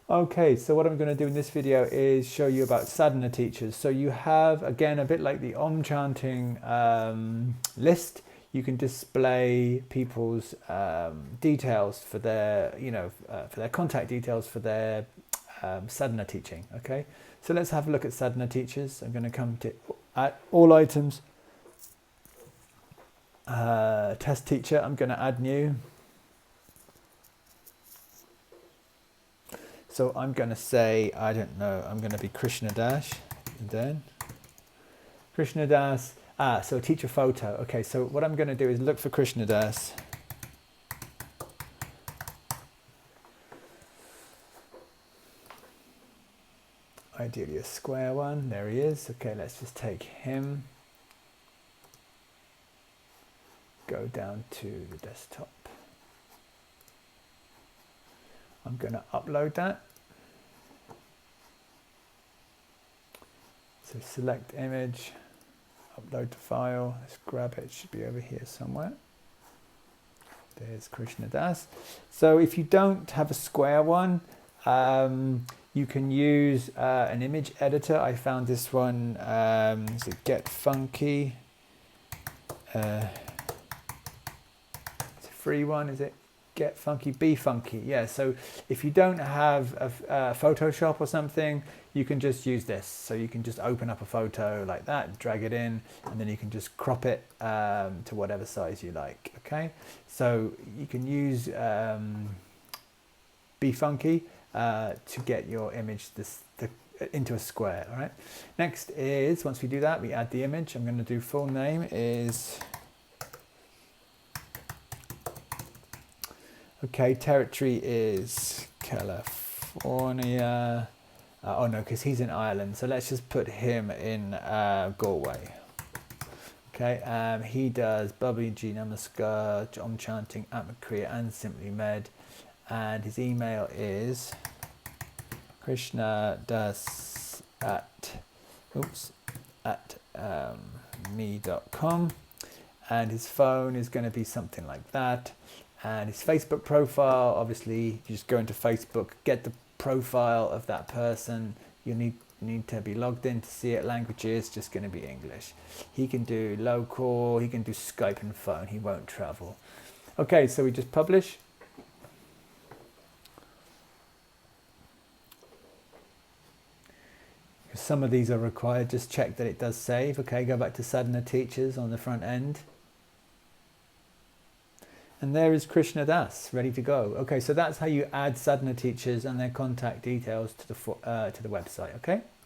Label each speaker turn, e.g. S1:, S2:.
S1: Okay, so what I'm going to do in this video is show you about Sadhana Teachers. So you have, again, a bit like the Om chanting list, you can display people's details for their, for their contact details for their Sadhana teaching. Okay, so let's have a look at Sadhana Teachers. I'm going to come to at all items, test teacher. I'm going to add new. So I'm going to say, I don't know, I'm going to be Krishna Dash, and then Krishna Das. So teacher photo. Okay, so what I'm going to do is look for Krishna Das. Ideally a square one. There he is. Okay, let's just take him. Go down to the desktop. I'm going to upload that. So select image, upload the file. Let's grab it. It should be over here somewhere. There's Krishna Das. So if you don't have a square one, you can use an image editor. I found this one. Is it Get Funky? It's a free one. Is it Get Funky? Be Funky. Yeah. So if you don't have a Photoshop or something, you can just use this. So you can just open up a photo like that, drag it in, and then you can just crop it to whatever size you like. Okay. So you can use Be Funky to get your image into a square. All right. Next is, once we do that, we add the image. I'm going to do full name is, okay, territory is California. Oh no, because he's in Ireland. So let's just put him in Galway. Okay, he does Bubbly G Namaskar, Om Chanting, Atmakriya and Simply Med. And his email is krishnadas at me.com, and his phone is going to be something like that. And his Facebook profile, obviously, you just go into Facebook, get the profile of that person. You need to be logged in to see it. Language is just going to be English. He can do local, he can do Skype and phone. He won't travel. Okay, so we just publish. Some of these are required. Just check that it does save. Okay, go back to Sadhana Teachers on the front end. And there is Krishna Das, ready to go. Okay, so that's how you add Sadhana Teachers and their contact details to the website, okay?